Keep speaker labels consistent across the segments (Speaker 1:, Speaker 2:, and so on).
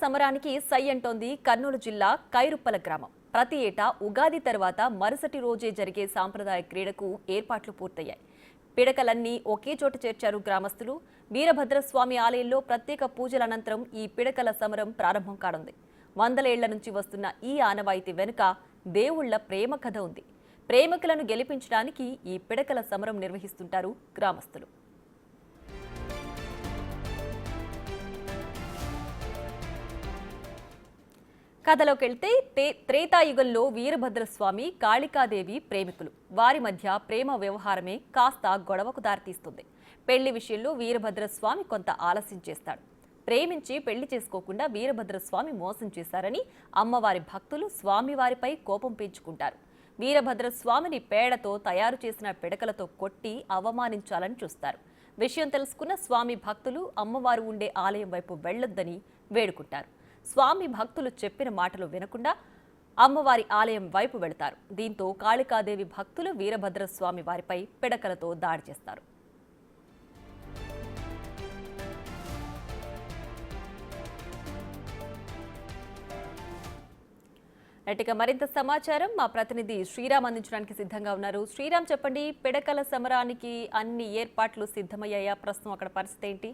Speaker 1: సమరానికి సై అంటోంది కర్నూలు జిల్లా కైరుప్పల గ్రామం. ప్రతి ఏటా ఉగాది తర్వాత మరుసటి రోజే జరిగే సాంప్రదాయ క్రీడకు ఏర్పాట్లు పూర్తయ్యాయి. పిడకలన్నీ ఒకే చోట చేర్చారు గ్రామస్తులు. వీరభద్రస్వామి ఆలయంలో ప్రత్యేక పూజల అనంతరం ఈ పిడకల సమరం ప్రారంభం కానుంది. వందల ఏళ్ల నుంచి వస్తున్న ఈ ఆనవాయితీ వెనుక దేవుళ్ల ప్రేమ కథ ఉంది. ప్రేమికులను గెలిపించడానికి ఈ పిడకల సమరం నిర్వహిస్తుంటారు గ్రామస్తులు. కథలోకెళ్తే త్రేతాయుగంలో వీరభద్రస్వామి కాళికాదేవి ప్రేమికులు. వారి మధ్య ప్రేమ వ్యవహారమే కాస్త గొడవకు దారితీస్తుంది. పెళ్లి విషయంలో వీరభద్రస్వామి కొంత ఆలస్యం చేస్తాడు. ప్రేమించి పెళ్లి చేసుకోకుండా వీరభద్రస్వామి మోసం చేశారని అమ్మవారి భక్తులు స్వామివారిపై కోపం పెంచుకుంటారు. వీరభద్రస్వామిని పేడతో తయారు చేసిన పిడకలతో కొట్టి అవమానించాలని చూస్తారు. విషయం తెలుసుకున్న స్వామి భక్తులు అమ్మవారు ఉండే ఆలయం వైపు వెళ్లొద్దని వేడుకుంటారు. స్వామి భక్తులు చెప్పిన మాటలు వినకుండా అమ్మవారి ఆలయం వైపు వెళతారు. దీంతో కాళికాదేవి భక్తులు వీరభద్రస్వామి వారిపై పిడకలతో దాడి చేస్తారు. నటిక మరింత సమాచారం మా ప్రతినిధి శ్రీరామ్ అందించడానికి సిద్ధంగా ఉన్నారు. శ్రీరామ్, చెప్పండి, పిడకల సమరానికి అన్ని ఏర్పాట్లు సిద్ధమయ్యాయా? ప్రస్తుతం అక్కడ పరిస్థితి ఏంటి?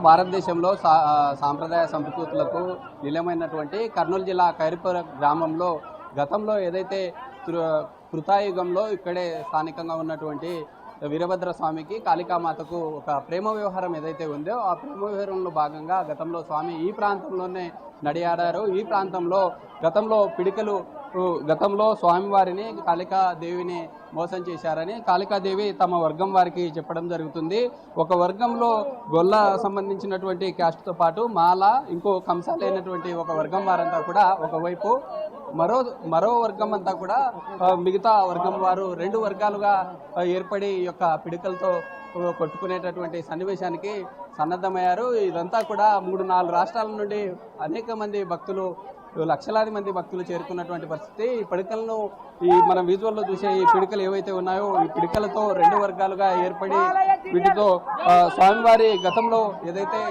Speaker 2: భారతదేశంలో సాంప్రదాయ సంస్కృతులకు నిలయమైనటువంటి కర్నూలు జిల్లా కైరుప్పల గ్రామంలో గతంలో ఏదైతే కృతాయుగంలో ఇక్కడే స్థానికంగా ఉన్నటువంటి వీరభద్ర స్వామికి కాళికామాతకు ఒక ప్రేమ వ్యవహారం ఏదైతే ఉందో ఆ ప్రేమ వ్యవహారంలో భాగంగా గతంలో స్వామి ఈ ప్రాంతంలోనే నడియాడారు. ఈ ప్రాంతంలో గతంలో స్వామివారిని కాళికాదేవిని మోసం చేశారని కాళికాదేవి తమ వర్గం వారికి చెప్పడం జరుగుతుంది. ఒక వర్గంలో గొల్ల సంబంధించినటువంటి క్యాస్ట్తో పాటు మాల, ఇంకో కంసాలైనటువంటి ఒక వర్గం వారంతా కూడా ఒకవైపు, మరో వర్గం అంతా కూడా మిగతా వర్గం వారు రెండు వర్గాలుగా ఏర్పడి ఈ యొక్క పిడికలతో కొట్టుకునేటటువంటి సన్నివేశానికి సన్నద్ధమయ్యారు. ఇదంతా కూడా 3-4 రాష్ట్రాల నుండి అనేక మంది భక్తులు, లక్షలాది మంది భక్తులు చేరుకున్నటువంటి పరిస్థితి. ఈ పిడికలను మనం విజువల్లో చూసే ఈ పిడికలు ఏవైతే ఉన్నాయో ఈ పిడికలతో రెండు వర్గాలుగా ఏర్పడి వీటితో స్వామివారి గతంలో ఏదైతే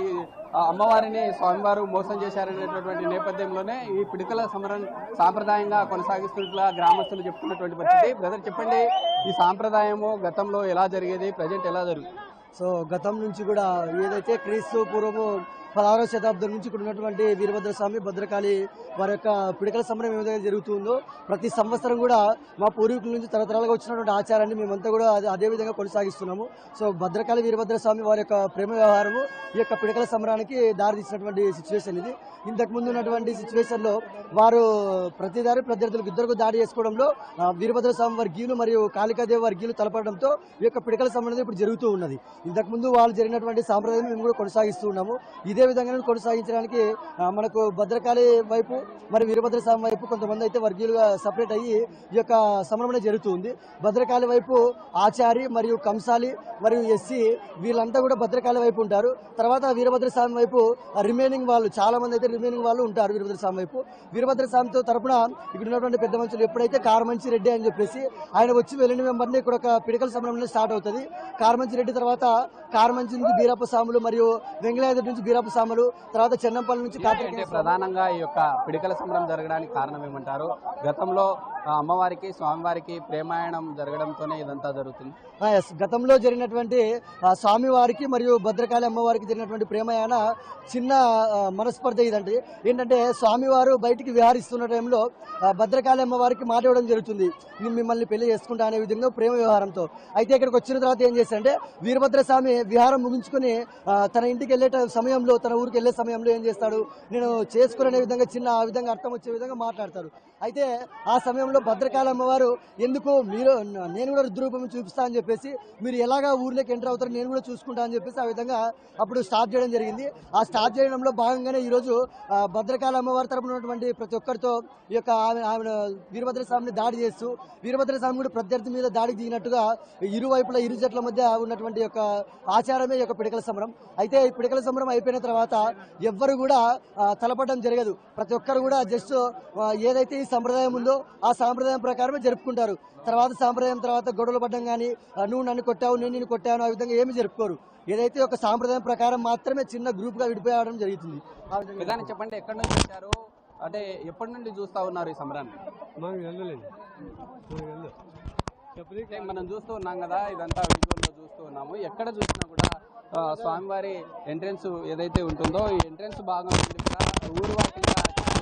Speaker 2: అమ్మవారిని స్వామివారు మోసం చేశారనేటటువంటి నేపథ్యంలోనే ఈ పిడికల సమరం సాంప్రదాయంగా కొనసాగిస్తున్నట్లుగా గ్రామస్తులు చెప్తున్నటువంటి పరిస్థితి. బ్రదర్, చెప్పండి, ఈ సాంప్రదాయము గతంలో ఎలా జరిగేది, ప్రజెంట్ ఎలా జరుగుతుంది?
Speaker 3: సో గతం నుంచి కూడా ఏదైతే క్రీస్తు పూర్వము 16వ శతాబ్దం నుంచి ఇక్కడ ఉన్నటువంటి వీరభద్రస్వామి, భద్రకాళి వారి యొక్క పిడకల సమరం ఏ విధంగా జరుగుతుందో ప్రతి సంవత్సరం కూడా మా పూర్వీకుల నుంచి తరతరాలుగా వచ్చినటువంటి ఆచారాన్ని మేమంతా కూడా అదే విధంగా కొనసాగిస్తున్నాము. సో భద్రకాళి వీరభద్రస్వామి వారి యొక్క ప్రేమ వ్యవహారము ఈ యొక్క పిడకల సమరానికి దారితీసినటువంటి సిచ్యువేషన్ ఇది. ఇంతకుముందు ఉన్నటువంటి సిచ్యువేషన్లో వారు ప్రతిదారి ప్రత్యర్థులకు ఇద్దరికి దాడి చేసుకోవడంలో వీరభద్రస్వామి వర్గీయులు మరియు కాళికాదేవి వర్గీయులు తలపడంతో ఈ యొక్క పిడకల సమరం ఇప్పుడు జరుగుతూ ఉన్నది. ఇంతకుముందు వాళ్ళు జరిగినటువంటి సాంప్రదాయం మేము కూడా కొనసాగిస్తూ ఉన్నాము. ఇదే విధంగా కొనసాగించడానికి మనకు భద్రకాళి వైపు మరి వీరభద్రస్వామి వైపు కొంతమంది అయితే వర్గీయులుగా సపరేట్ అయ్యి ఈ యొక్క సమరం జరుగుతుంది. భద్రకాళి వైపు ఆచారి మరియు కంసాలి మరియు ఎస్సీ వీళ్ళంతా కూడా భద్రకాళి వైపు ఉంటారు. తర్వాత వీరభద్రస్వామి వైపు రిమైనింగ్ వాళ్ళు చాలా మంది అయితే ఉంటారు వీరభద్రస్వామి వైపు. వీరభద్రస్వామితో తరపున ఇక్కడ ఉన్నటువంటి పెద్ద మనుషులు ఎప్పుడైతే కారమంచి రెడ్డి అని చెప్పేసి ఆయన వచ్చి వెళ్ళిన మెంబర్ని ఇక్కడ ఒక పిడకల సమరంలో స్టార్ట్ అవుతుంది. కారమంచి రెడ్డి తర్వాత కారమంచి నుంచి బీరప్ప స్వాములు మరియు వెంగళాద్రి నుంచి బీరప్ప స్వాములు, తర్వాత చెన్నంపల్లి నుంచి
Speaker 2: ప్రధానంగా ఈ యొక్క పిడికల సమరం జరగడానికి కారణం ఏమంటారు? గతంలో అమ్మవారికి స్వామివారికి ప్రేమాయణం జరగడంతోనే ఇదంతా జరుగుతుంది.
Speaker 3: గతంలో జరిగినటువంటి స్వామివారికి మరియు భద్రకాళి అమ్మవారికి జరిగినటువంటి ప్రేమాయణ చిన్న మనస్పర్ధ ఇదంటే ఏంటంటే స్వామివారు బయటికి విహారిస్తున్న టైంలో భద్రకాళి అమ్మవారికి మాట ఇవ్వడం జరుగుతుంది, నేను మిమ్మల్ని పెళ్లి చేసుకుంటా అనే విధంగా ప్రేమ వ్యవహారంతో. అయితే ఇక్కడికి వచ్చిన తర్వాత ఏం చేస్తారంటే వీరభద్రస్వామి విహారం ముగించుకొని తన ఇంటికి వెళ్ళే సమయంలో, తన ఊరికి వెళ్ళే సమయంలో ఏం చేస్తాడు, నేను చేసుకునే విధంగా ఆ విధంగా అర్థం వచ్చే విధంగా మాట్లాడతారు. అయితే ఆ సమయంలో భద్రకాళి అమ్మవారు ఎందుకు నేను కూడా రుద్రరూపం చూపిస్తా అని చెప్పేసి, మీరు ఎలాగా ఊర్లోకి ఎంటర్ అవుతారు నేను కూడా చూసుకుంటా అని చెప్పేసి ఆ విధంగా అప్పుడు స్టార్ట్ చేయడం జరిగింది. ఆ స్టార్ట్ చేయడంలో భాగంగానే ఈరోజు భద్రకాళి అమ్మవారి తరపున ఉన్నటువంటి ప్రతి ఒక్కరితో ఈ యొక్క ఆమె వీరభద్రస్వామిని దాడి చేస్తూ వీరభద్రస్వామి కూడా ప్రత్యర్థి మీద దాడికి దిగినట్టుగా ఇరువైపుల ఇరు జట్ల మధ్య ఉన్నటువంటి యొక్క ఆచారమే ఈ యొక్క పిడకల సమరం. అయితే ఈ పిడకల సమరం అయిపోయిన తర్వాత ఎవ్వరు కూడా తలపడడం జరగదు. ప్రతి ఒక్కరు కూడా జస్ట్ ఏదైతే ఈ సంప్రదాయం ఉందో ఆ సాంప్రదాయం ప్రకారమే జరుపుకుంటారు. తర్వాత సాంప్రదాయం తర్వాత గొడవలు పడ్డం కానీ, నువ్వు నన్ను కొట్టావు నేను నిన్ను కొట్టాను ఆ విధంగా ఏమి జరుపుకోరు. ఏదైతే ఒక సాంప్రదాయం ప్రకారం మాత్రమే చిన్న గ్రూప్గా విడిపోవడం జరుగుతుంది.
Speaker 2: విధానం చెప్పండి, ఎక్కడి నుంచి వచ్చారు, అంటే ఎప్పటి నుండి చూస్తా ఉన్నారు ఈ సమరాన్ని? మనం చూస్తూ ఉన్నాం కదా, ఇదంతా విజువల్లో చూస్తూ ఉన్నాము. ఎక్కడ చూసినా కూడా స్వామివారి ఎంట్రెన్స్ ఏదైతే ఉంటుందో ఈ ఎంట్రెన్స్ భాగం నుండి కూడా ఊరువాటిగా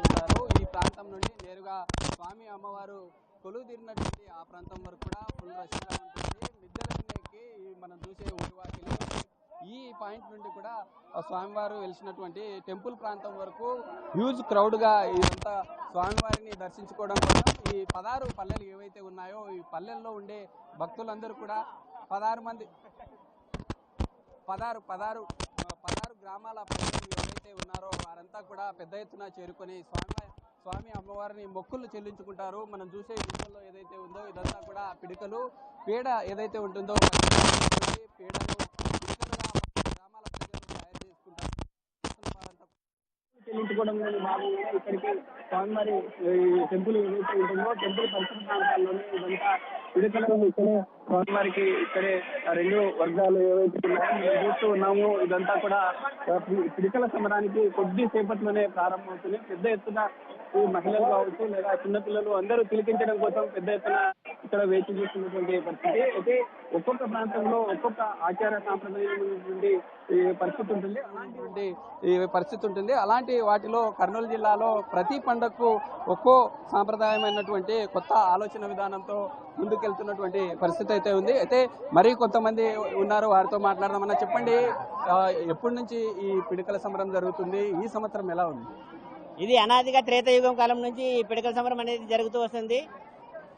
Speaker 2: ఉంటారు. ఈ ప్రాంతం నుండి నేరుగా స్వామి అమ్మవారు కొలువు తీరినటువంటి ఆ ప్రాంతం వరకు కూడా ఫుల్ రష్గా ఉంటుంది. మిద్దెలకి మనం చూసే ఊరువాటిలో ఈ పాయింట్ నుండి కూడా స్వామివారు వెలిసినటువంటి టెంపుల్ ప్రాంతం వరకు హ్యూజ్ క్రౌడ్గా ఇదంతా స్వామివారిని దర్శించుకోవడం కోసం ఈ 16 పల్లెలు ఏవైతే ఉన్నాయో ఈ పల్లెల్లో ఉండే భక్తులందరూ కూడా 16 గ్రామాల ప్రజలు ఎవరైతే ఉన్నారో వారంతా కూడా పెద్ద ఎత్తున చేరుకొని స్వామి అమ్మవారిని మొక్కులు చెల్లించుకుంటారు. మనం చూసే విషయంలో ఏదైతే ఉందో ఇదంతా కూడా పిడికలు, పేడ ఏదైతే ఉంటుందో పేడలు గ్రామాల ప్రజలు తయారు చేసుకుంటారు.
Speaker 4: చెల్లించుకోవడం భాగంగా ఇక్కడికి స్వామివారి టెంపుల్ ఏదైతే ఉంటుందో టెంపుల్ పరిసర ప్రాంతాల్లోనే ఇదంతా పిడికలను ఇక్కడే స్వామివారికి ఇక్కడే 2 వర్గాలు ఏవైతే ఉన్నాయో మేము చూస్తూ ఉన్నాము. ఇదంతా కూడా పిడికల సమరానికి కొద్దిసేపట్లోనే ప్రారంభమవుతుంది. పెద్ద ఎత్తున ఈ మహిళలు కావచ్చు లేదా చిన్నపిల్లలు అందరూ తిలకించడం కోసం పెద్ద ఎత్తున ఇక్కడ వేచి చూస్తున్నటువంటి పరిస్థితి. అయితే ఒక్కొక్క ప్రాంతంలో ఒక్కొక్క ఆచార సాంప్రదాయం నుండి
Speaker 2: పరిస్థితి ఉంటుంది. అలాంటి వాటిలో కర్నూలు జిల్లాలో ప్రతి పండగకు ఒక్కో సాంప్రదాయమైనటువంటి కొత్త ఆలోచన విధానంతో ముందుకెళ్తున్నటువంటి పరిస్థితి అయితే ఉంది. అయితే మరి కొంతమంది ఉన్నారు, వారితో మాట్లాడదామన్నా. చెప్పండి, ఎప్పటి నుంచి ఈ పిడికల సమరం జరుగుతుంది? ఈ సంవత్సరం ఎలా ఉంది?
Speaker 5: ఇది అనాదిగా త్రేతాయుగం కాలం నుంచి ఈ పిడికల సమరం అనేది జరుగుతూ వస్తుంది.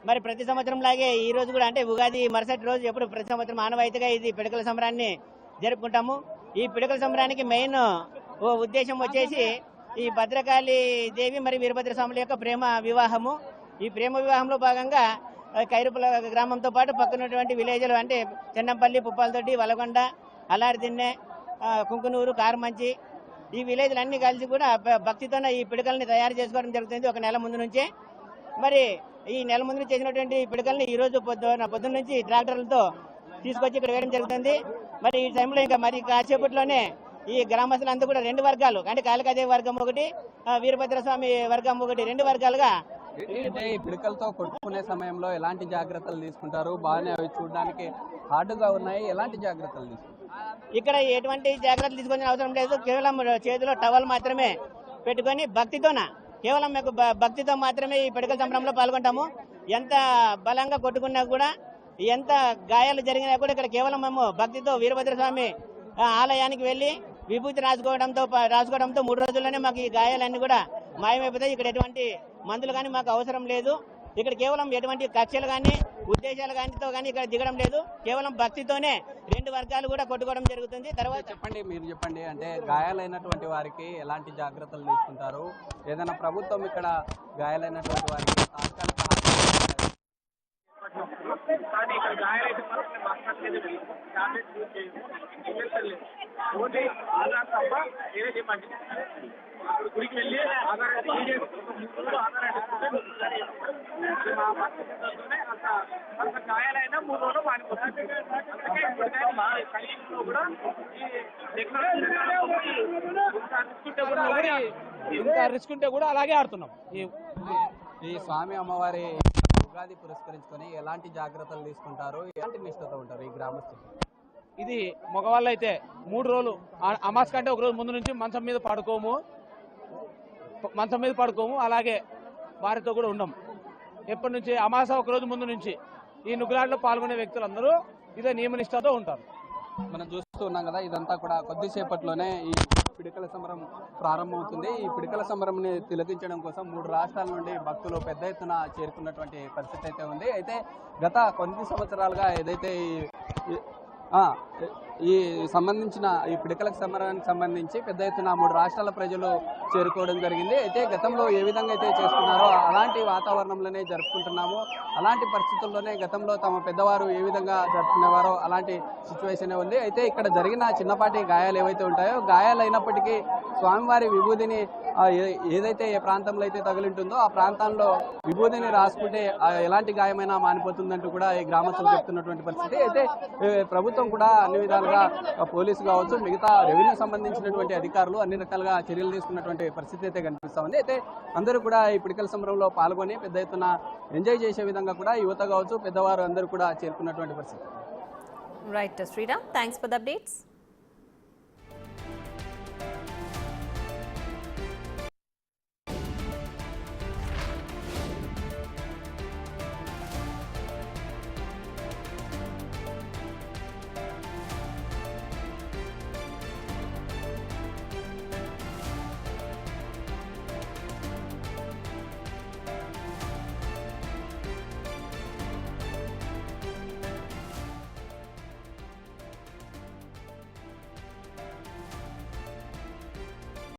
Speaker 5: మరి ప్రతి సంవత్సరం లాగే ఈ రోజు కూడా, అంటే ఉగాది మరుసటి రోజు ఎప్పుడు ప్రతి సంవత్సరం ఆనవాయితీగా ఇది పిడికల సమరాన్ని జరుపుకుంటాము. ఈ పిడికల సమరానికి మెయిన్ ఉద్దేశం వచ్చేసి ఈ భద్రకాళి దేవి మరి వీరభద్ర స్వాముల యొక్క ప్రేమ వివాహము. ఈ ప్రేమ వివాహంలో భాగంగా కైరుపుల గ్రామంతో పాటు పక్కనటువంటి విలేజ్లు అంటే చెన్నంపల్లి, పుప్పాలతోటి, వలగొండ, అల్లారిదిన్నె, కుంకునూరు, కారుమంచి ఈ విలేజ్లు అన్ని కలిసి కూడా భక్తితోనే ఈ పిడికల్ని తయారు చేసుకోవడం జరుగుతుంది ఒక నెల ముందు నుంచే. మరి ఈ నెల ముందు చేసినటువంటి పిడికల్ని ఈ రోజు పొద్దున్న నుంచి ట్రాక్టర్లతో తీసుకొచ్చి ఇక్కడ వేయడం జరుగుతుంది. మరి ఈ టైంలో ఇంకా మరి కాసేపట్లోనే ఈ గ్రామస్తులంతా కూడా 2 వర్గాలు, అంటే కాళికాదేవి వర్గం ఒకటి, వీరభద్రస్వామి వర్గం ఒకటి, 2 వర్గాలుగా
Speaker 2: అంటే ఈ పిడికలతో కొట్టుకునే సమయంలో ఎలాంటి జాగ్రత్తలు తీసుకుంటారు? బాగానే అవి చూడడానికి హార్డ్గా ఉన్నాయి, ఎలాంటి జాగ్రత్తలు తీసుకుంటారు?
Speaker 5: ఇక్కడ ఎటువంటి జాగ్రత్తలు తీసుకునే అవసరం లేదు. కేవలం చేతిలో టవల్ మాత్రమే పెట్టుకొని కేవలం మీకు భక్తితో మాత్రమే ఈ పిడికల సంబరంలో పాల్గొంటాము. ఎంత బలంగా కొట్టుకున్నా కూడా, ఎంత గాయాలు జరిగినా కూడా ఇక్కడ కేవలం మేము భక్తితో వీరభద్రస్వామి ఆలయానికి వెళ్ళి విభూతి రాసుకోవడంతో 3 రోజుల్లోనే మాకు ఈ గాయాలన్నీ కూడా మాయమైపోతాయి. ఇక్కడ ఎటువంటి మందులు కానీ మాకు అవసరం లేదు. ఇక్కడ కేవలం ఎటువంటి కక్షలు కానీ ఉద్దేశాలు కానీతో కానీ ఇక్కడ దిగడం లేదు. కేవలం భక్తితోనే 2 వర్గాలు కూడా కొట్టుకోవడం జరుగుతుంది. తర్వాత
Speaker 2: మీరు చెప్పండి, అంటే గాయాలైనటువంటి వారికి ఎలాంటి జాగ్రత్తలు తీసుకుంటారు? ఏదైనా ప్రభుత్వం ఇక్కడ గాయాలైనటువంటి వారికి తాత్కాలిక
Speaker 4: గుడికి వెళ్ళి గాయాలైనా 3 రోజులు మానిపోతుంది.
Speaker 6: ఇంకా రిస్క్ ఉంటే కూడా అలాగే ఆడుతున్నాం.
Speaker 2: ఈ స్వామి అమ్మవారి ఉగాది పురస్కరించుకొని ఎలాంటి జాగ్రత్తలు తీసుకుంటారు? ఎలాంటి నిష్ఠతో ఉంటారు ఈ గ్రామస్తులు?
Speaker 6: ఇది మగవాళ్ళు అయితే 3 రోజులు అమాస్ కంటే 1 రోజు ముందు నుంచి మంచం మీద పడుకోము. అలాగే వారితో కూడా ఉండం. ఎప్పటి నుంచి అమాస 1 రోజు ముందు నుంచి ఈ నుగ్గులాటలో పాల్గొనే వ్యక్తులందరూ ఇదే నియమనిష్టతో ఉంటారు.
Speaker 2: మనం చూస్తూ ఉన్నాం కదా, ఇదంతా కూడా కొద్దిసేపట్లోనే ఈ పిడికల సమరం ప్రారంభమవుతుంది. ఈ పిడికల సమరంని తిలకించడం కోసం 3 రాష్ట్రాల నుండి భక్తులు పెద్ద ఎత్తున చేరుకున్నటువంటి పరిస్థితి అయితే ఉంది. అయితే గత కొన్ని సంవత్సరాలుగా ఏదైతే ఈ సంబంధించిన ఈ పిడికల సమరానికి సంబంధించి పెద్ద ఎత్తున 3 రాష్ట్రాల ప్రజలు చేరుకోవడం జరిగింది. అయితే గతంలో ఏ విధంగా అయితే చేసుకున్నారో అలాంటి వాతావరణంలోనే జరుపుకుంటున్నాము. అలాంటి పరిస్థితుల్లోనే గతంలో తమ పెద్దవారు ఏ విధంగా జరుపుకునేవారో అలాంటి సిచ్యువేషనే ఉంది. అయితే ఇక్కడ జరిగిన చిన్నపాటి గాయాలు ఏవైతే ఉంటాయో, గాయాలైనప్పటికీ స్వామివారి విభూతిని ఏదైతే ఏ ప్రాంతంలో అయితే తగిలింటుందో ఆ ప్రాంతంలో విభూతిని రాసుకుంటే ఎలాంటి గాయమైనా మానిపోతుందంటూ కూడా ఈ గ్రామస్తులు చెప్తున్నటువంటి పరిస్థితి. అయితే ప్రభుత్వం కూడా అన్ని విధాలుగా రకాలుగా పోలీసు కావచ్చు, మిగతా రెవెన్యూ సంబంధించినటువంటి అధికారులు అన్ని రకాలుగా చర్యలు తీసుకున్నటువంటి పరిస్థితి అయితే కనిపిస్తా ఉంది. అయితే అందరూ కూడా ఈ పిడికల సంబరంలో పాల్గొని పెద్ద ఎత్తున ఎంజాయ్ చేసే విధంగా కూడా యువత కావచ్చు, పెద్దవారు అందరూ కూడా చేరుకున్నటువంటి పరిస్థితి.
Speaker 1: Right Sriram, thanks for the updates.